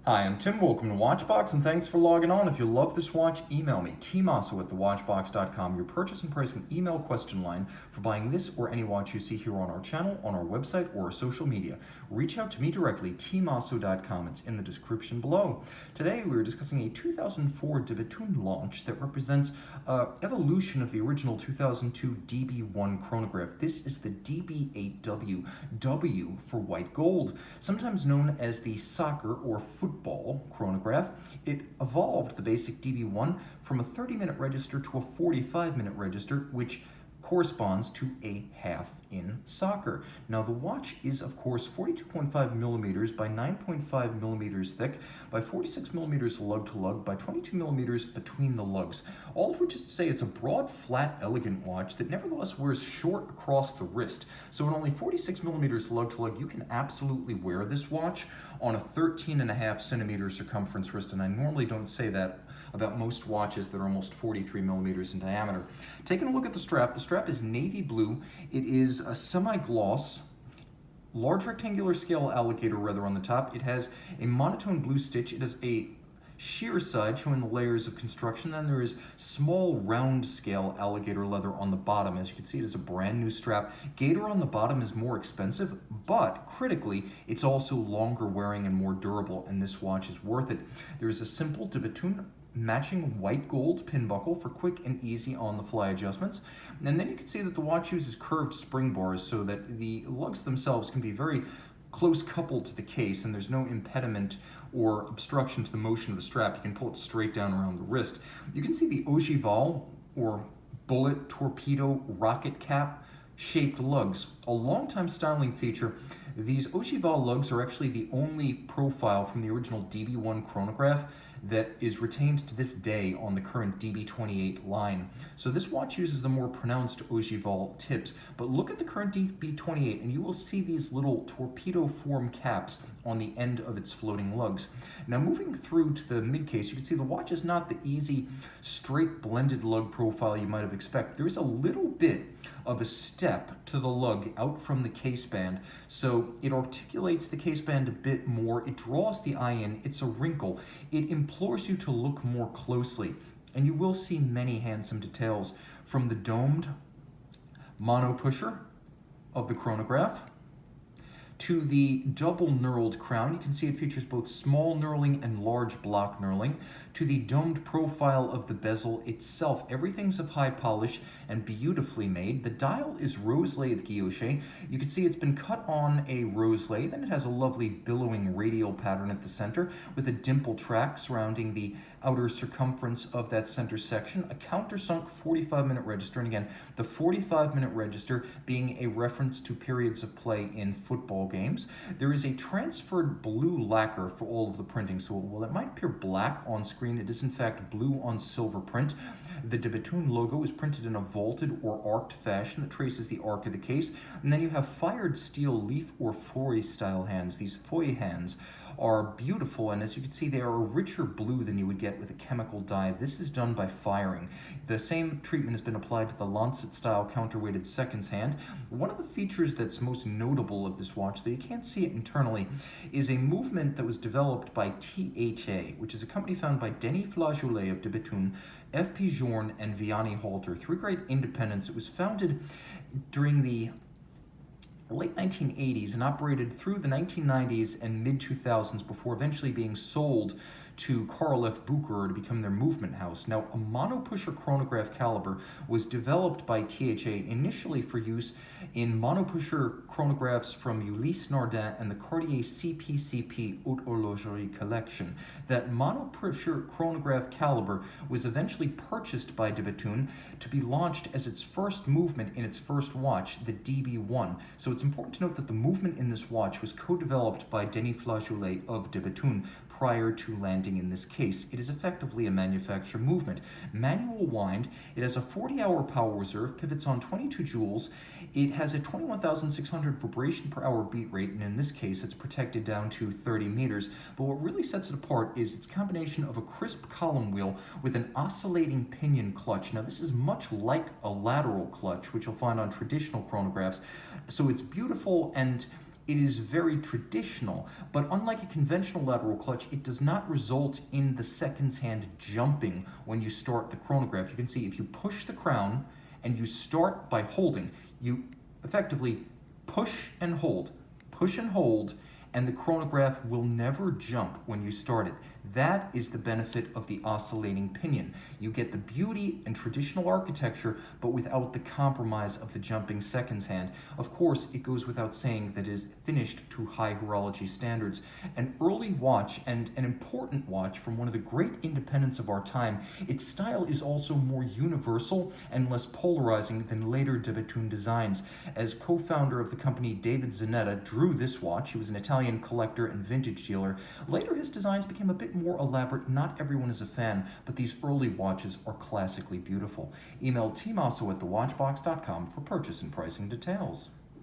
Hi, I'm Tim. Welcome to Watchbox, and thanks for logging on. If you love this watch, email me, tmosso@thewatchbox.com, your purchase and pricing email question line for buying this or any watch you see here on our channel, on our website, or our social media. Reach out to me directly, tmosso.com. It's in the description below. Today, we're discussing a 2004 de Bethune launch that represents evolution of the original 2002 DB1 chronograph. This is the DB08W for white gold, sometimes known as the soccer or football chronograph. It evolved the basic DB1 from a 30-minute register to a 45-minute register, which corresponds to a half in soccer. Now the watch is of course 42.5 millimeters by 9.5 millimeters thick by 46 millimeters lug to lug by 22 millimeters between the lugs. All of which is to say it's a broad, flat, elegant watch that nevertheless wears short across the wrist. So at only 46 millimeters lug to lug, you can absolutely wear this watch on a 13.5 centimeter circumference wrist, and I normally don't say that about most watches that are almost 43 millimeters in diameter. Taking a look at the strap is navy blue. It is a semi-gloss, large rectangular scale alligator leather on the top. It has a monotone blue stitch. It has a sheer side showing the layers of construction. Then there is small round scale alligator leather on the bottom. As you can see, it is a brand new strap. Gator on the bottom is more expensive, but critically, it's also longer wearing and more durable, and this watch is worth it. There is a simple de Bethune matching white gold pin buckle for quick and easy on-the-fly adjustments. And then you can see that the watch uses curved spring bars so that the lugs themselves can be very close coupled to the case, and there's no impediment or obstruction to the motion of the strap. You can pull it straight down around the wrist. You can see the ogival, or bullet, torpedo, rocket cap shaped lugs. A long-time styling feature. These ogival lugs are actually the only profile from the original DB1 chronograph that is retained to this day on the current DB28 line. So this watch uses the more pronounced ogival tips, but look at the current DB28 and you will see these little torpedo form caps on the end of its floating lugs. Now moving through to the mid case, you can see the watch is not the easy straight blended lug profile you might have expected. There is a little bit of a step to the lug out from the case band, so it articulates the case band a bit more, it draws the eye in, it's a wrinkle, it implores you to look more closely, and you will see many handsome details from the domed monopusher of the chronograph to the double knurled crown. You can see it features both small knurling and large block knurling, to the domed profile of the bezel itself. Everything's of high polish and beautifully made. The dial is rose lathe guilloche. You can see it's been cut on a rose lathe, and it has a lovely billowing radial pattern at the center with a dimple track surrounding the outer circumference of that center section, a countersunk 45-minute register, and again, the 45-minute register being a reference to periods of play in football games. There is a transferred blue lacquer for all of the printing, so while it might appear black on screen, it is in fact blue on silver print. The de Bethune logo is printed in a vaulted or arced fashion that traces the arc of the case, and then you have fired steel leaf or foy style hands. These foy hands are beautiful, and as you can see, they are a richer blue than you would get with a chemical dye. This is done by firing. The same treatment has been applied to the Lancet style counterweighted seconds hand. One of the features that's most notable of this watch, though you can't see it internally, is a movement that was developed by THA, which is a company founded by Denis Flageolet of de Bethune, F.P. Journe, and Vianney Halter, three great independents. It was founded during the late 1980s and operated through the 1990s and mid-2000s before eventually being sold to Karl F. Bucherer to become their movement house. Now, a monopusher chronograph caliber was developed by THA initially for use in monopusher chronographs from Ulysse Nardin and the Cartier CPCP Haute Horlogerie collection. That monopusher chronograph caliber was eventually purchased by de Bethune to be launched as its first movement in its first watch, the DB1. So it's important to note that the movement in this watch was co-developed by Denis Flageolet of de Bethune prior to landing in this case. It is effectively a manufacturer movement. Manual wind, it has a 40-hour power reserve, pivots on 22 joules, it has a 21,600 vibration per hour beat rate, and in this case it's protected down to 30 meters, but what really sets it apart is its combination of a crisp column wheel with an oscillating pinion clutch. Now this is much like a lateral clutch, which you'll find on traditional chronographs, so it's beautiful and it is very traditional, but unlike a conventional lateral clutch, it does not result in the seconds hand jumping when you start the chronograph. You can see if you push the crown and you start by holding, you effectively push and hold, and the chronograph will never jump when you start it. That is the benefit of the oscillating pinion. You get the beauty and traditional architecture, but without the compromise of the jumping seconds hand. Of course, it goes without saying that it is finished to high horology standards. An early watch and an important watch from one of the great independents of our time, its style is also more universal and less polarizing than later de Bethune designs. As co-founder of the company, David Zanetta drew this watch. He was an Italian collector and vintage dealer. Later, his designs became a bit more elaborate. Not everyone is a fan, but these early watches are classically beautiful. Email tmosso@thewatchbox.com for purchase and pricing details.